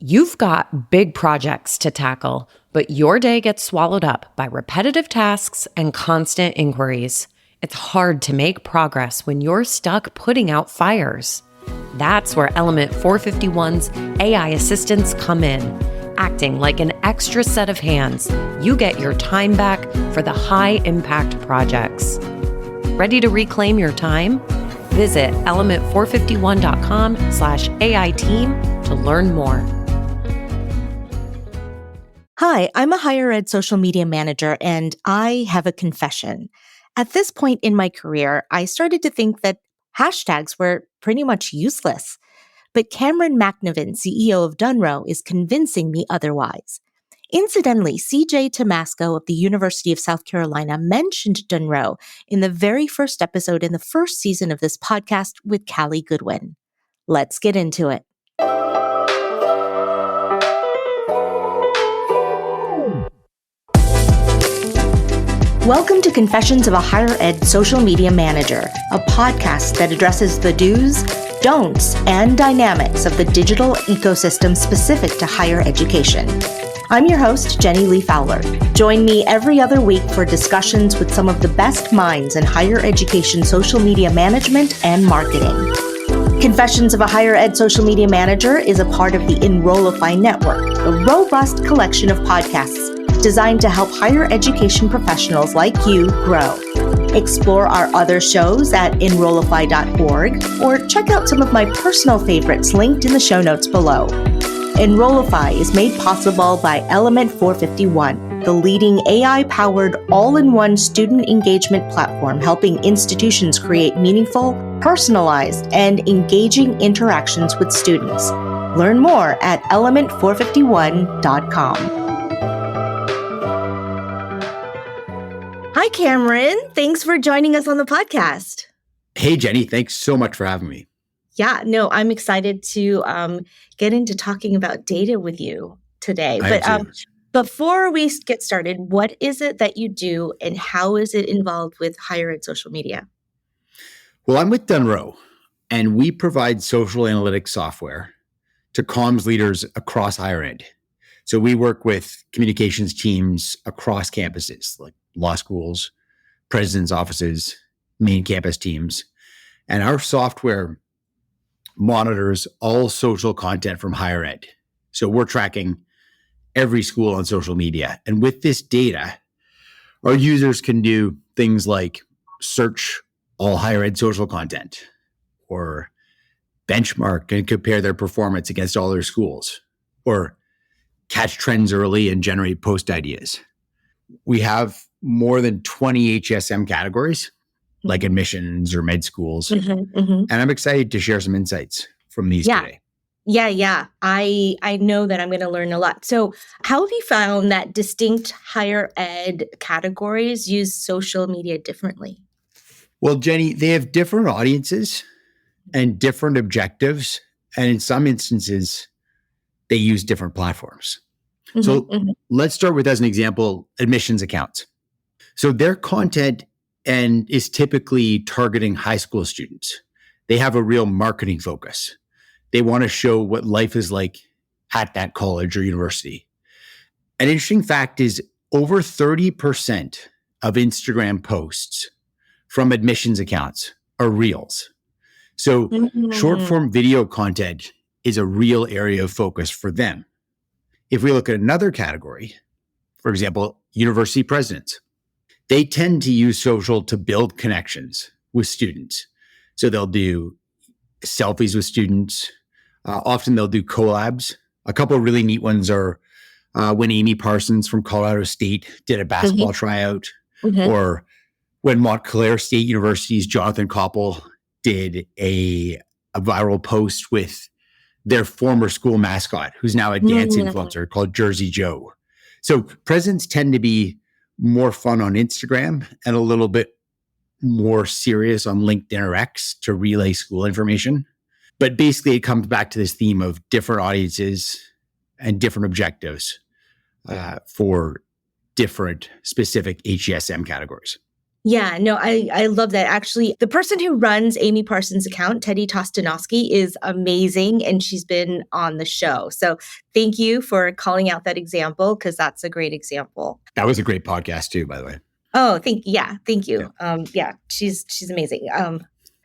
You've got big projects to tackle, but your day gets swallowed up by repetitive tasks and constant inquiries. It's hard to make progress when you're stuck putting out fires. That's where Element 451's AI assistants come in. Acting like an extra set of hands, you get your time back for the high-impact projects. Ready to reclaim your time? Visit element451.com/AI team to learn more. Hi, I'm a higher ed social media manager, and I have a confession. At this point in my career, I started to think that hashtags were pretty much useless. But Cameron MacNiven, CEO of Dunroe, is convincing me otherwise. Incidentally, CJ Tomasco of the University of South Carolina mentioned Dunroe in the very first episode in the first season of this podcast with Callie Goodwin. Let's get into it. Welcome to Confessions of a Higher Ed Social Media Manager, a podcast that addresses the do's, don'ts, and dynamics of the digital ecosystem specific to higher education. I'm your host, Li Fowler. Join me every other week for discussions with some of the best minds in higher education social media management and marketing. Confessions of a Higher Ed Social Media Manager is a part of the Enrollify network, a robust collection of podcasts designed to help higher education professionals like you grow. Explore our other shows at enrollify.org or check out some of my personal favorites linked in the show notes below. Enrollify is made possible by Element 451, the leading AI-powered all-in-one student engagement platform helping institutions create meaningful, personalized, and engaging interactions with students. Learn more at element451.com. Hi, Cameron. Thanks for joining us on the podcast. Hey, Jenny. Thanks so much for having me. Yeah, no, I'm excited to get into talking about data with you today. But before we get started, what is it that you do and how is it involved with higher ed social media? Well, I'm with Dunroe, and we provide social analytics software to comms leaders across higher ed. So we work with communications teams across campuses, like law schools, president's offices, main campus teams. And our software monitors all social content from higher ed. So we're tracking every school on social media. And with this data, our users can do things like search all higher ed social content or benchmark and compare their performance against all their schools or catch trends early and generate post ideas. We have more than 20 HSM categories, like admissions or med schools. And I'm excited to share some insights from these today. Yeah. I know that I'm going to learn a lot. So how have you found that distinct higher ed categories use social media differently? Well, Jenny, they have different audiences and different objectives. And in some instances, they use different platforms. So let's start with, as an example, admissions accounts. So their content is typically targeting high school students. They have a real marketing focus. They want to show what life is like at that college or university. An interesting fact is over 30% of Instagram posts from admissions accounts are reels. So short form video content is a real area of focus for them. If we look at another category, for example, university presidents, they tend to use social to build connections with students. So they'll do selfies with students. Often they'll do collabs. A couple of really neat ones are when Amy Parsons from Colorado State did a basketball tryout, or when Montclair State University's Jonathan Koppel did a viral post with their former school mascot, who's now a dance influencer called Jersey Joe. So presidents tend to be more fun on Instagram and a little bit more serious on LinkedIn or X to relay school information. But basically, it comes back to this theme of different audiences and different objectives for different specific HESM categories. Yeah, no, I love that. Actually, the person who runs Amy Parsons' account, Teddy Tostanowski, is amazing, and she's been on the show. So thank you for calling out that example, because that's a great example. That was a great podcast too, by the way. Oh, thank you. Yeah. She's amazing.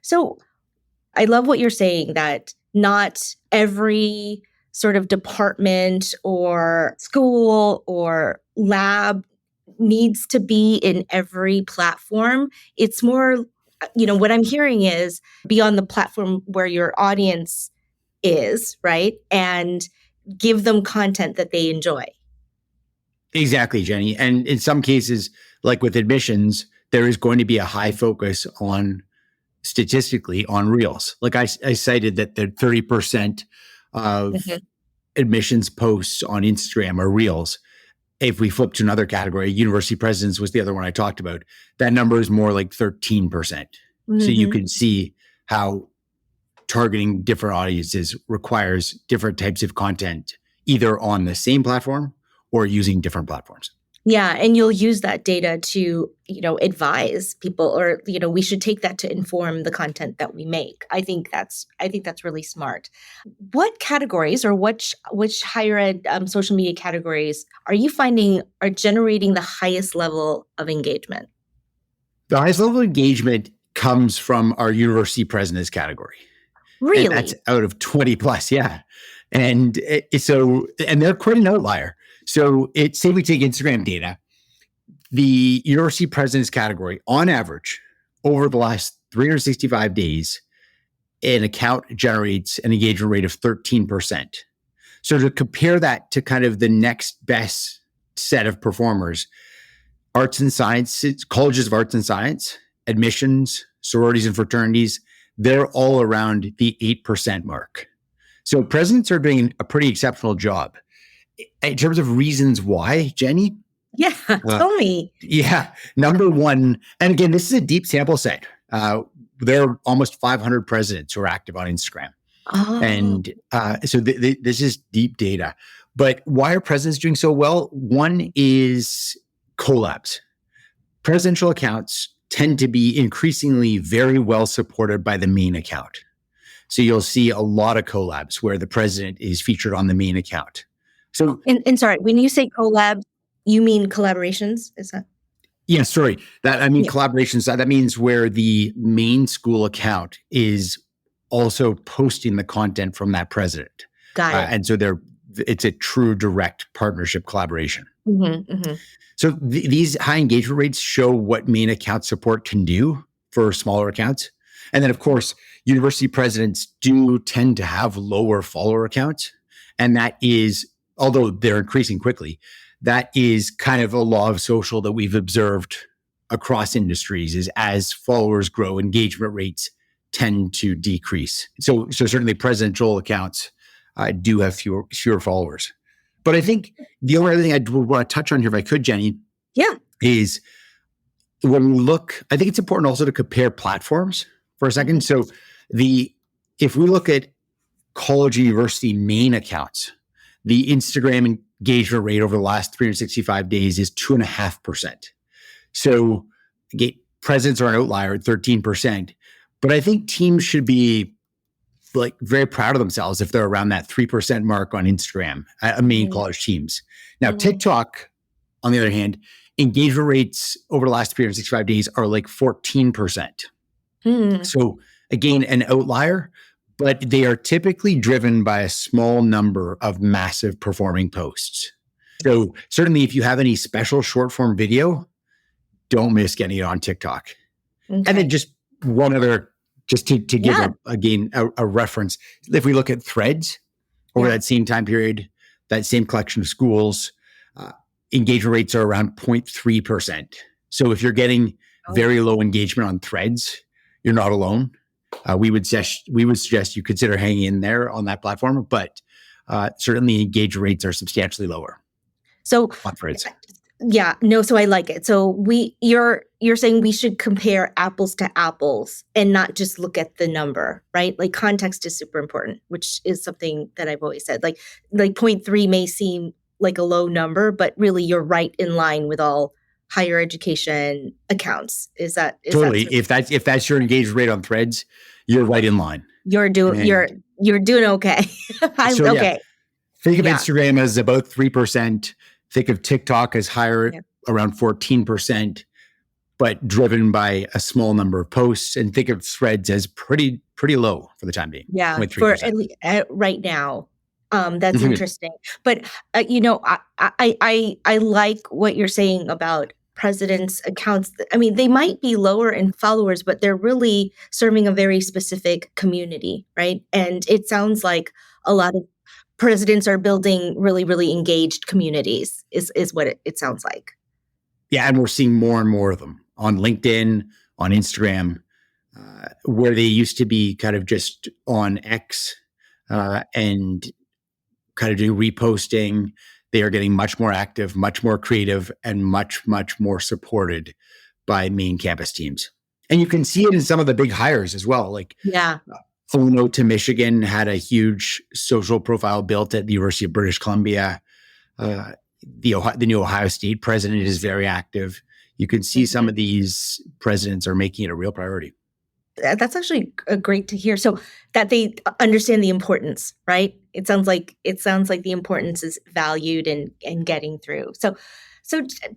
So I love what you're saying, that not every sort of department or school or lab needs to be in every platform. It's more, what I'm hearing is be on the platform where your audience is, right? And give them content that they enjoy. Exactly, Jenny. And in some cases, like with admissions, there is going to be a high focus on statistically on reels. Like I cited that the 30% of admissions posts on Instagram are reels. If we flip to another category, university presidents was the other one I talked about. That number is more like 13%. So you can see how targeting different audiences requires different types of content, either on the same platform or using different platforms. Yeah, and you'll use that data to, advise people, or, we should take that to inform the content that we make. I think that's really smart. What categories, or which higher ed social media categories are you finding are generating the highest level of engagement? The highest level of engagement comes from our university presidents category. Really? And that's out of 20 plus, yeah. And they're quite an outlier. So say we take Instagram data, the university presidents category, on average, over the last 365 days, an account generates an engagement rate of 13%. So to compare that to kind of the next best set of performers, arts and science, colleges of arts and science, admissions, sororities and fraternities, they're all around the 8% mark. So presidents are doing a pretty exceptional job. In terms of reasons why, Jenny? Yeah, tell me. Yeah, number one, and again, this is a deep sample set. There are almost 500 presidents who are active on Instagram. Oh. And so this is deep data. But why are presidents doing so well? One is collabs. Presidential accounts tend to be increasingly very well supported by the main account. So you'll see a lot of collabs where the president is featured on the main account. So, and sorry, when you say collabs, you mean collaborations? Is that? Yeah, sorry. Collaborations. That means where the main school account is also posting the content from that president. Got it. And so it's a true direct partnership collaboration. So these high engagement rates show what main account support can do for smaller accounts. And then, of course, university presidents do tend to have lower follower accounts. And that is, although they're increasing quickly, that is kind of a law of social that we've observed across industries, is as followers grow, engagement rates tend to decrease. So certainly presidential accounts do have fewer followers. But I think the only other thing I would want to touch on here, if I could, Jenny, is when we look, I think it's important also to compare platforms for a second. So if we look at college and university main accounts, the Instagram engagement rate over the last 365 days is 2.5%. So again, presidents are an outlier at 13%. But I think teams should be like very proud of themselves if they're around that 3% mark on Instagram, main college teams. Now, TikTok, on the other hand, engagement rates over the last 365 days are like 14%. So again, an outlier, but they are typically driven by a small number of massive performing posts. So certainly if you have any special short form video, don't miss getting it on TikTok. And then just one other, just to give a reference. If we look at Threads over that same time period, that same collection of schools, engagement rates are around 0.3%. So if you're getting very low engagement on Threads, you're not alone. We would suggest you consider hanging in there on that platform, but certainly engagement rates are substantially lower. So on Threads. So I like it. So you're saying we should compare apples to apples and not just look at the number, right? Like context is super important, which is something that I've always said. Like 0.3 may seem like a low number, but really you're right in line with all higher education accounts. Is Totally. that If that's your engagement rate on Threads, you're right in line. you're doing okay. Okay. Think of Instagram as about 3%. Think of TikTok as higher, around 14%, but driven by a small number of posts. And think of Threads as pretty low for the time being. Yeah, for at least right now. That's interesting. But I like what you're saying about presidents' accounts. I mean, they might be lower in followers, but they're really serving a very specific community, right? And it sounds like a lot of presidents are building really, really engaged communities. Is what it sounds like. Yeah, and we're seeing more and more of them on LinkedIn, on Instagram, where they used to be kind of just on X and kind of doing reposting. They are getting much more active, much more creative, and much, much more supported by main campus teams. And you can see it in some of the big hires as well. Like Ono to Michigan had a huge social profile built at the University of British Columbia. The new Ohio State president is very active. You can see some of these presidents are making it a real priority. That's actually great to hear. So that they understand the importance, right? It sounds like the importance is valued and getting through. So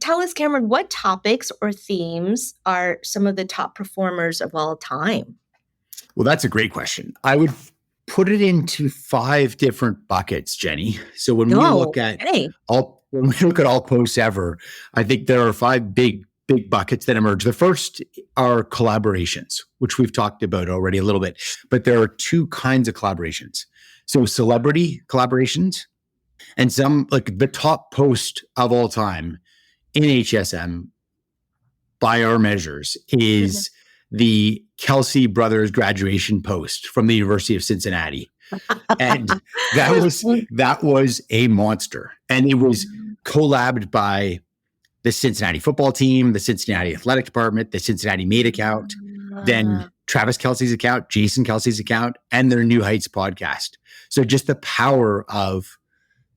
tell us, Cameron, what topics or themes are some of the top performers of all time? Well, that's a great question. I would put it into 5 different buckets, Jenny. So when we look at all posts ever, I think there are 5 big buckets that emerge. The first are collaborations, which we've talked about already a little bit, but there are 2 kinds of collaborations. So celebrity collaborations and some, like the top post of all time in HSM by our measures is the Kelsey brothers graduation post from the University of Cincinnati. And that was a monster. And it was collabed by the Cincinnati football team, the Cincinnati athletic department, the Cincinnati Made account, then Travis Kelsey's account, Jason Kelsey's account, and their New Heights podcast. So just the power of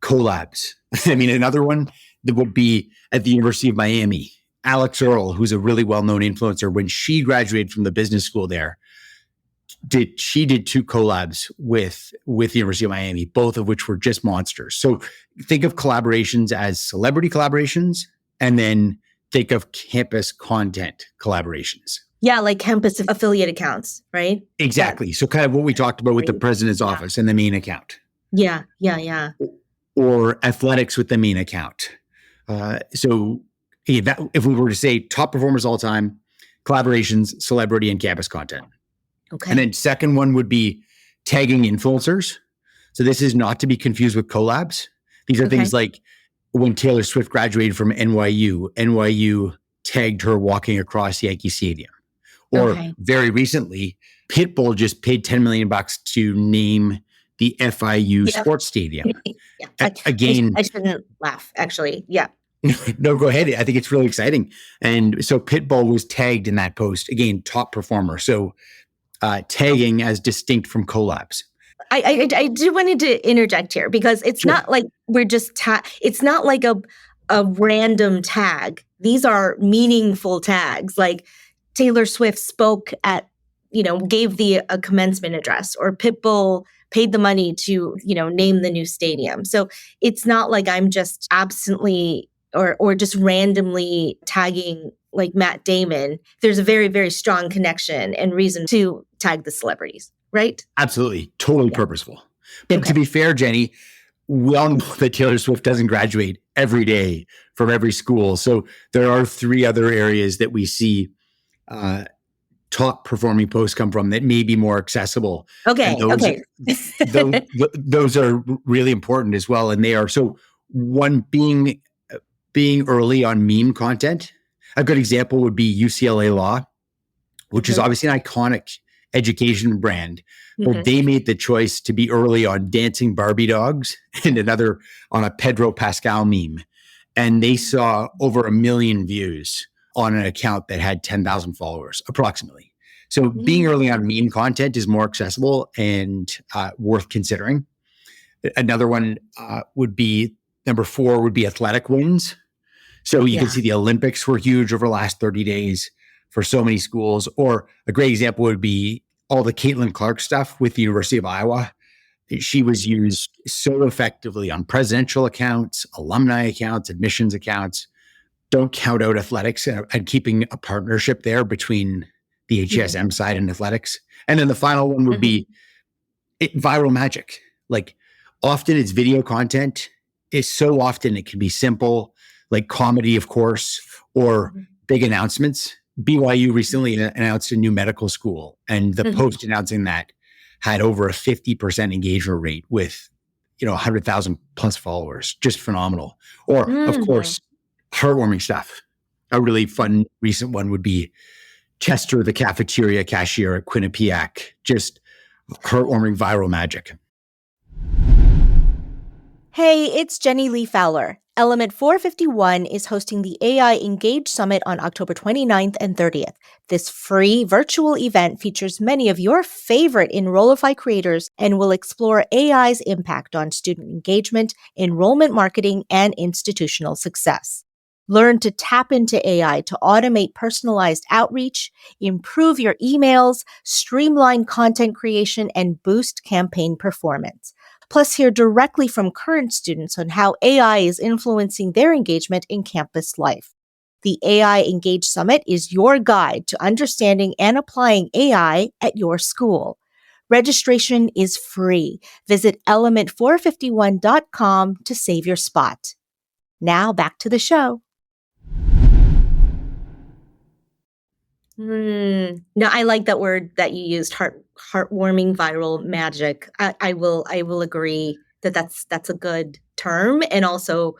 collabs. I mean, another one that would be at the University of Miami, Alex Earl, who's a really well-known influencer. When she graduated from the business school there, she did 2 collabs with the University of Miami, both of which were just monsters. So think of collaborations as celebrity collaborations, and then think of campus content collaborations. Yeah, like campus affiliate accounts, right? Exactly. So kind of what we talked about with the president's office and the main account. Yeah. Or athletics with the main account. So if we were to say top performers all time, collaborations, celebrity, and campus content. Okay. And then second one would be tagging influencers. So this is not to be confused with collabs. These are things like when Taylor Swift graduated from NYU tagged her walking across Yankee Stadium. Or very recently, Pitbull just paid $10 million to name the FIU sports stadium. Again, I shouldn't laugh, actually. Yeah. No, go ahead. I think it's really exciting. And so Pitbull was tagged in that post. Again, top performer. So tagging as distinct from collabs. I do wanted to interject here because it's not like we're just it's not like a random tag. These are meaningful tags. Like Taylor Swift spoke at, gave a commencement address, or Pitbull paid the money to, name the new stadium. So it's not like I'm just absently or just randomly tagging like Matt Damon. There's a very, very strong connection and reason to tag the celebrities, right? Absolutely. Totally purposeful. But to be fair, Jenny, we all know that Taylor Swift doesn't graduate every day from every school. So there are 3 other areas that we see top performing posts come from that may be more accessible. Those are really important as well. And they are, so one being early on meme content. A good example would be UCLA Law, which is obviously an iconic education brand, but they made the choice to be early on dancing Barbie dogs and another on a Pedro Pascal meme. And they saw over 1 million views on an account that had 10,000 followers, approximately. So being early on meme content is more accessible and worth considering. Another one would be, number 4 would be athletic wins. So you can see the Olympics were huge over the last 30 days for so many schools. Or a great example would be all the Caitlin Clark stuff with the University of Iowa. She was used so effectively on presidential accounts, alumni accounts, admissions accounts. Don't count out athletics and keeping a partnership there between the HSM side and athletics. And then the final one would be viral magic. Like often it's video content. It's so often it can be simple, like comedy, of course, or big announcements. BYU recently announced a new medical school, and the post announcing that had over a 50% engagement rate with, 100,000 plus followers. Just phenomenal. Or, of course, heartwarming stuff. A really fun recent one would be Chester, the cafeteria cashier at Quinnipiac. Just heartwarming viral magic. Hey, it's Jenny Li Fowler. Element 451 is hosting the AI Engage Summit on October 29th and 30th. This free virtual event features many of your favorite Enrollify creators and will explore AI's impact on student engagement, enrollment marketing, and institutional success. Learn to tap into AI to automate personalized outreach, improve your emails, streamline content creation, and boost campaign performance. Plus, hear directly from current students on how AI is influencing their engagement in campus life. The AI Engage Summit is your guide to understanding and applying AI at your school. Registration is free. Visit element451.com to save your spot. Now back to the show. No, I like that word that you used, heartwarming viral magic. I will agree that that's a good term and also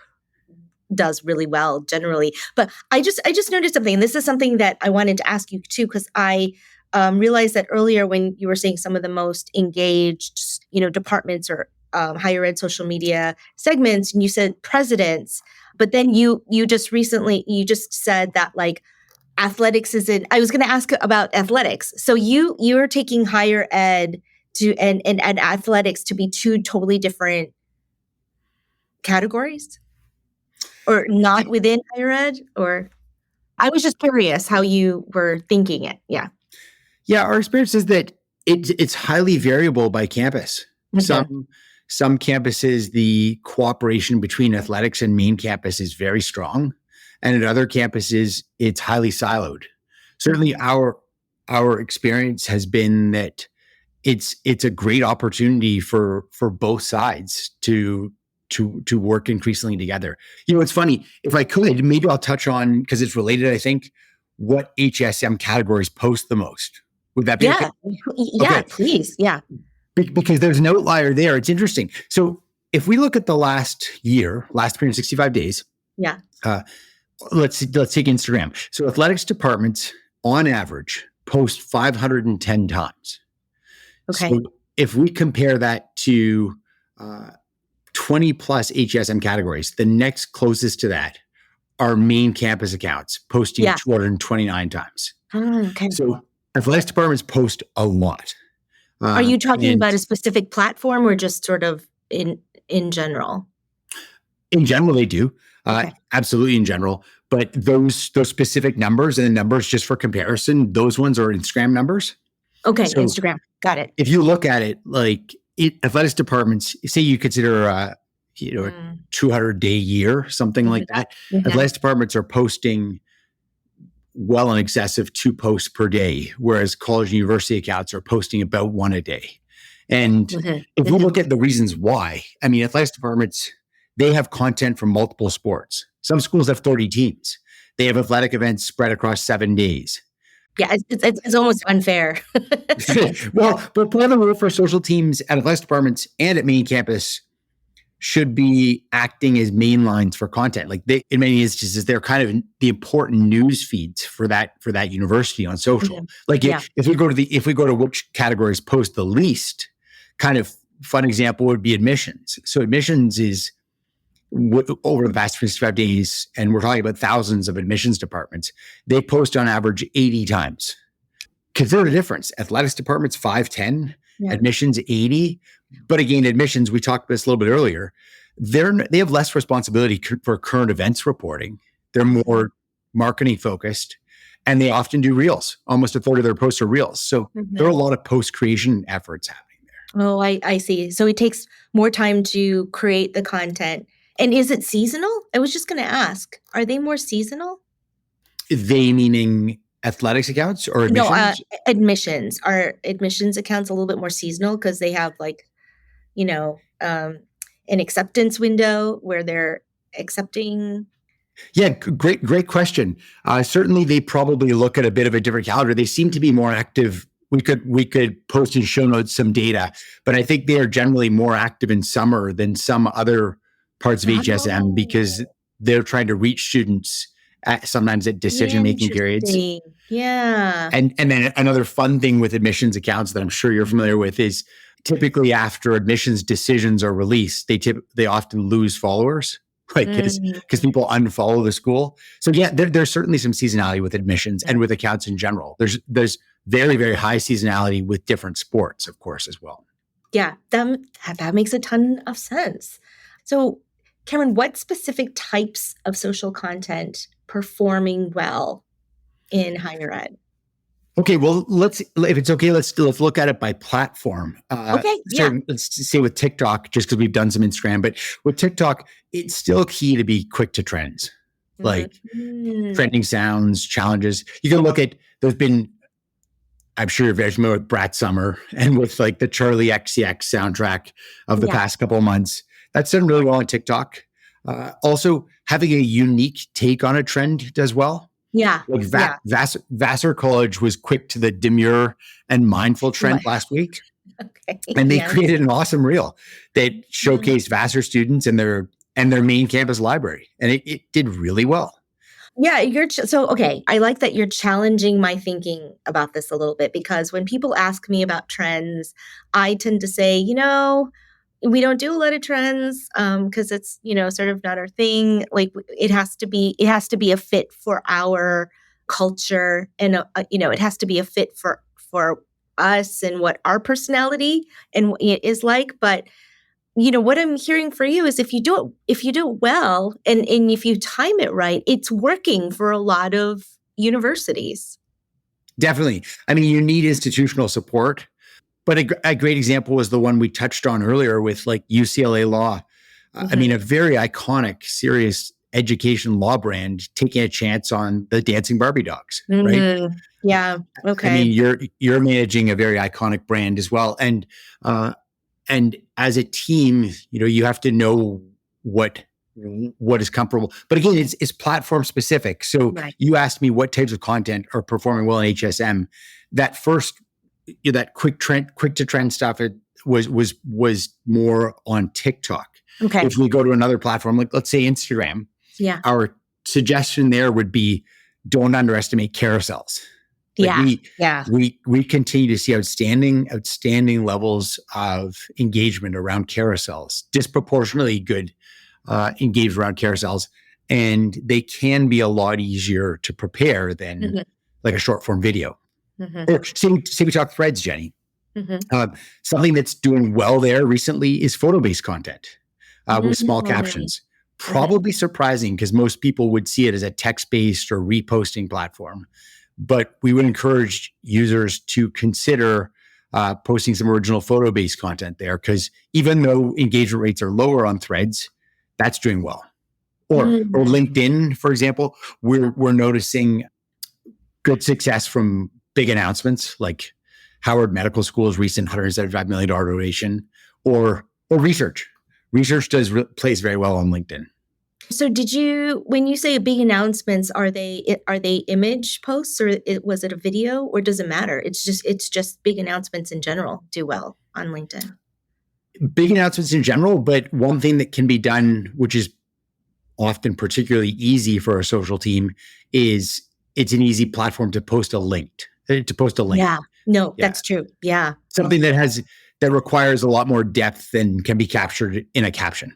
does really well generally. But I just noticed something, and this is something that I wanted to ask you too, because I realized that earlier when you were saying some of the most engaged, departments or higher ed social media segments, and you said presidents, but then you just said that like athletics isn't. I was going to ask about athletics. So you're taking higher ed to and athletics to be two totally different categories, or not within higher ed, or I was just curious how you were thinking it. Yeah. Yeah, our experience is that it's highly variable by campus. Okay. Some campuses, the cooperation between athletics and main campus is very strong. And at other campuses, it's highly siloed. Certainly our experience has been that it's a great opportunity for both sides to work increasingly together. It's funny, if I could, maybe I'll touch on, because it's related, I think, what HSM categories post the most. Would that be okay? Yeah, okay. Please. Yeah. Because there's an outlier there. It's interesting. So if we look at the last 365 days, let's take Instagram. So athletics departments, on average, post 510 times. Okay. So if we compare that to 20 plus HSM categories, the next closest to that are main campus accounts, posting 229 times. Okay. So athletics departments post a lot. Are you talking about a specific platform or just sort of in general? In general, they do. Absolutely in general. But those specific numbers and the numbers just for comparison, those ones are Instagram numbers. Okay, so Instagram. Got it. If you look at it, like athletics departments, say you consider a 200-day year, something like that. Athletics departments are posting well in excess of 2 posts per day, whereas college and university accounts are posting about 1 a day. And if we look at the reasons why, I mean, athletics departments, they have content from multiple sports. Some schools have 30 teams. They have athletic events spread across 7 days. Yeah, it's almost unfair. Well, but part of the rule for social teams at athletics departments and at main campus should be acting as main lines for content. Like in many instances, they're kind of the important news feeds for that university on social. Like if we go to which categories post the least, kind of fun example would be admissions. So admissions is over the past 55 days, and we're talking about thousands of admissions departments, they post on average 80 times. Consider the difference. Athletics departments, 510, admissions, 80. But again, admissions, we talked about this a little bit earlier, they have less responsibility for current events reporting They're more marketing focused, and they often do reels. Almost a third of their posts are reels. So there are a lot of post creation efforts happening there. Oh, I see. So it takes more time to create the content. And is it seasonal? I was just going to ask, are they more seasonal? They meaning athletics accounts or admissions? No, admissions. Are admissions accounts a little bit more seasonal because they have an acceptance window where they're accepting? Yeah, great question. Certainly, they probably look at a bit of a different calendar. They seem to be more active. We could post in show notes some data, but I think they are generally more active in summer than some other parts of HSM because they're trying to reach students sometimes at decision-making periods. Yeah. And then another fun thing with admissions accounts that I'm sure you're familiar with is typically after admissions decisions are released, they often lose followers, like because people unfollow the school. So yeah, there's certainly some seasonality with admissions and with accounts in general. There's very, very high seasonality with different sports, of course, as well. Yeah, that makes a ton of sense. So, Cameron, what specific types of social content performing well in higher ed? Okay, well, if it's okay, let's look at it by platform. Okay, yeah. So let's say with TikTok, just because we've done some Instagram, but with TikTok, it's still key to be quick to trends, like trending sounds, challenges. You can look at, there's been, I'm sure you're very familiar with Brat Summer and with like the Charlie XCX soundtrack of the past couple of months. That's done really well on TikTok. Also, having a unique take on a trend does well. Yeah. Like Vassar College was quick to the demure and mindful trend last week. Okay. And they created an awesome reel that showcased Vassar students and their main campus library. And it did really well. Yeah, okay. I like that you're challenging my thinking about this a little bit, because when people ask me about trends, I tend to say, we don't do a lot of trends because it's, sort of not our thing. Like it has to be a fit for our culture, and it has to be a fit for us and what our personality and it is like. But what I'm hearing for you is if you do it well and if you time it right, it's working for a lot of universities. Definitely. I mean, you need institutional support. But a great example was the one we touched on earlier with like UCLA Law. I mean, a very iconic, serious education law brand taking a chance on the dancing Barbie dogs, right? Yeah. Okay. I mean, you're managing a very iconic brand as well, and as a team, you have to know what is comfortable. But again, it's platform specific. So you asked me what types of content are performing well in HSM. That first. That quick to trend stuff, it was more on TikTok. Okay. If we go to another platform, like let's say Instagram, our suggestion there would be don't underestimate carousels. We continue to see outstanding levels of engagement around carousels, disproportionately good engaged around carousels, and they can be a lot easier to prepare than like a short form video. Or say we talk threads, Jenny. Something that's doing well there recently is photo-based content with small captions. Probably surprising because most people would see it as a text-based or reposting platform. But we would encourage users to consider posting some original photo-based content there, because even though engagement rates are lower on threads, that's doing well. Or LinkedIn, for example, we're noticing good success from big announcements like Howard Medical School's recent $175 million donation, or research. Research plays very well on LinkedIn. So when you say big announcements, are they image posts, or was it a video, or does it matter? It's just big announcements in general do well on LinkedIn. Big announcements in general, but one thing that can be done, which is often particularly easy for a social team, is it's an easy platform to post a link. Yeah. No, that's true. Yeah. Something that requires a lot more depth than can be captured in a caption.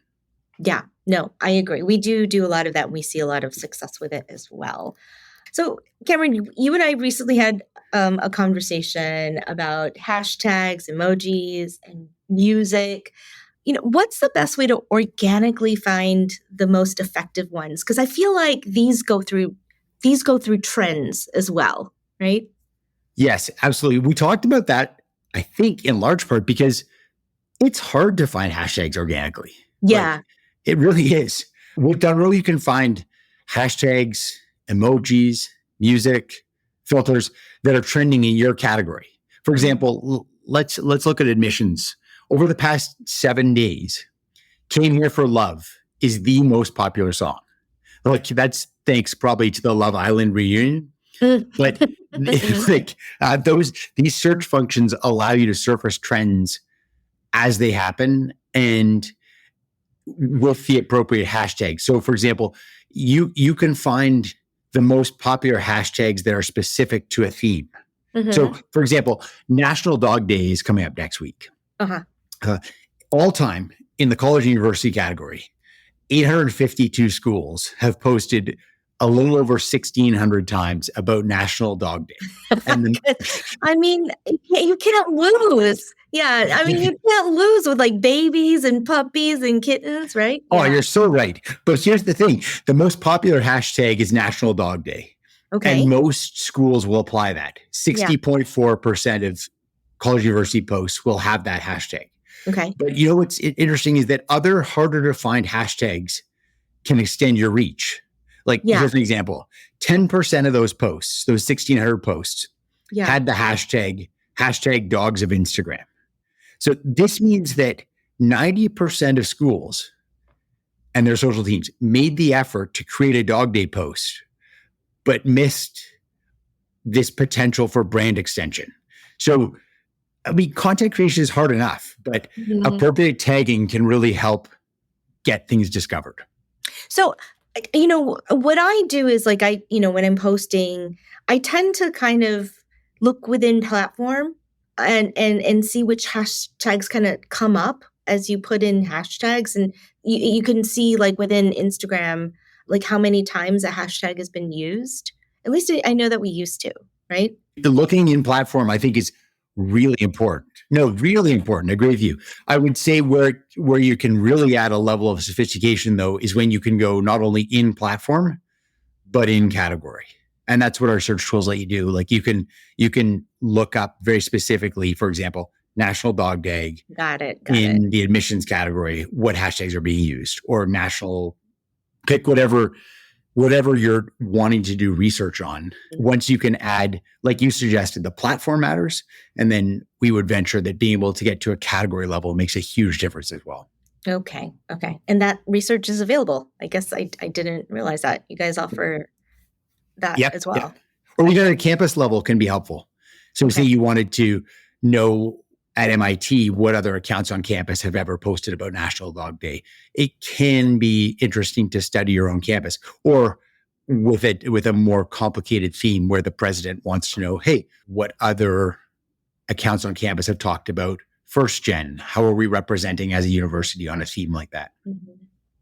Yeah. No, I agree. We do a lot of that. And we see a lot of success with it as well. So, Cameron, you and I recently had a conversation about hashtags, emojis, and music. what's the best way to organically find the most effective ones? Because I feel like these go through trends as well, right? Yes, absolutely. We talked about that, I think, in large part because it's hard to find hashtags organically. Yeah. Like, it really is. With Dunroe, you can find hashtags, emojis, music, filters that are trending in your category. For example, let's look at admissions. Over the past 7 days, Came Here for Love is the most popular song. Like, that's thanks probably to the Love Island reunion. But these search functions allow you to surface trends as they happen and with the appropriate hashtags. So, for example, you can find the most popular hashtags that are specific to a theme. Mm-hmm. So, for example, National Dog Day is coming up next week. All time in the college and university category, 852 schools have posted a little over 1,600 times about National Dog Day. And you can't lose. Yeah, you can't lose with like babies and puppies and kittens, right? Oh, you're so right. But here's the thing. The most popular hashtag is National Dog Day. Okay. And most schools will apply that. 60.4% of college university posts will have that hashtag. Okay. But what's interesting is that other harder to find hashtags can extend your reach. Like, here's an example. 10% of those posts, those 1,600 posts, had the hashtag dogs of Instagram. So this means that 90% of schools and their social teams made the effort to create a dog day post, but missed this potential for brand extension. So, content creation is hard enough, but appropriate tagging can really help get things discovered. So, what I do is when I'm posting, I tend to kind of look within platform and see which hashtags kind of come up as you put in hashtags. And you can see like within Instagram, like how many times a hashtag has been used. At least I know that we used to, right? The looking in platform, I think, is really important. No, really important. I agree with you. I would say where you can really add a level of sophistication, though, is when you can go not only in platform, but in category. And that's what our search tools let you do. Like, you can look up very specifically, for example, National Dog Day. Got it. In the admissions category, what hashtags are being used, or pick whatever you're wanting to do research on. Once you can add, like you suggested, the platform matters. And then we would venture that being able to get to a category level makes a huge difference as well. Okay. And that research is available. I guess I didn't realize that. You guys offer that as well. Yep. Or even at a campus level can be helpful. So say you wanted to know at MIT what other accounts on campus have ever posted about National Dog Day. It can be interesting to study your own campus, or with a more complicated theme where the president wants to know, hey, what other accounts on campus have talked about first gen? How are we representing as a university on a theme like that? Mm-hmm.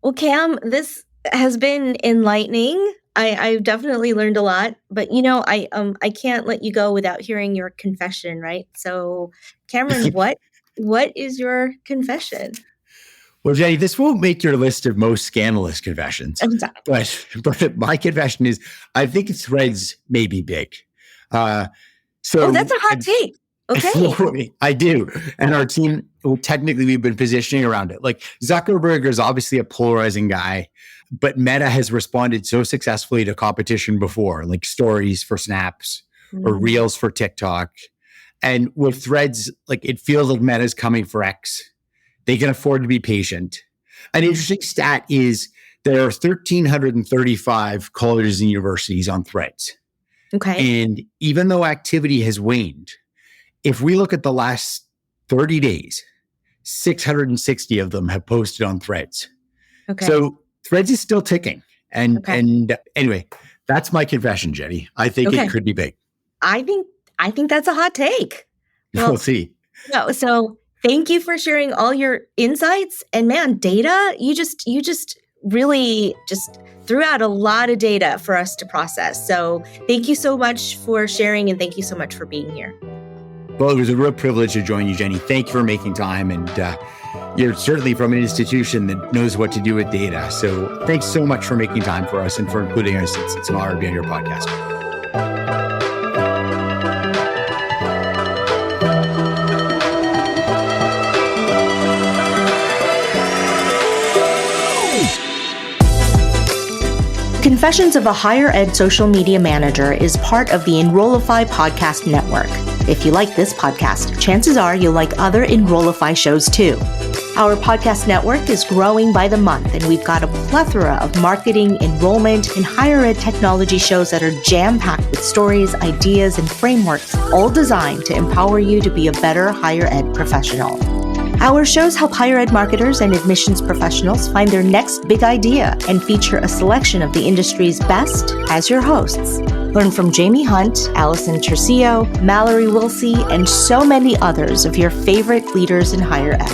Well, Cam, this has been enlightening. I've definitely learned a lot, but I can't let you go without hearing your confession, right? So, Cameron, what is your confession? Well, Jenny, this won't make your list of most scandalous confessions, but my confession is I think Threads may be big. So that's a hot take. Okay. I do. And our team, technically, we've been positioning around it. Like, Zuckerberg is obviously a polarizing guy, but Meta has responded so successfully to competition before, like stories for Snaps or Reels for TikTok. And with Threads, like, it feels like Meta's coming for X. They can afford to be patient. An interesting stat is there are 1,335 colleges and universities on Threads. Okay. And even though activity has waned, if we look at the last 30 days, 660 of them have posted on Threads. Okay. So Threads is still ticking. And anyway, that's my confession, Jenny. I think it could be big. I think that's a hot take. Well, we'll see. No, so thank you for sharing all your insights. And man, data, you just really just threw out a lot of data for us to process. So thank you so much for sharing, and thank you so much for being here. Well, it was a real privilege to join you, Jenny. Thank you for making time, and you're certainly from an institution that knows what to do with data. So thanks so much for making time for us and for including us. It's an honor to be on your podcast. Confessions of a Higher Ed Social Media Manager is part of the Enrollify podcast network. If you like this podcast, chances are you'll like other Enrollify shows too. Our podcast network is growing by the month, and we've got a plethora of marketing, enrollment, and higher ed technology shows that are jam-packed with stories, ideas, and frameworks, all designed to empower you to be a better higher ed professional. Our shows help higher ed marketers and admissions professionals find their next big idea and feature a selection of the industry's best as your hosts. Learn from Jamie Hunt, Allison Tercio, Mallory Wilsey, and so many others of your favorite leaders in higher ed.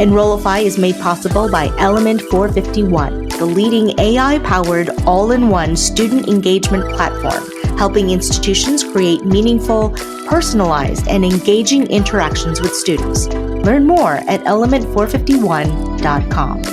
Enrollify is made possible by Element 451, the leading AI-powered all-in-one student engagement platform, helping institutions create meaningful, personalized, and engaging interactions with students. Learn more at element451.com.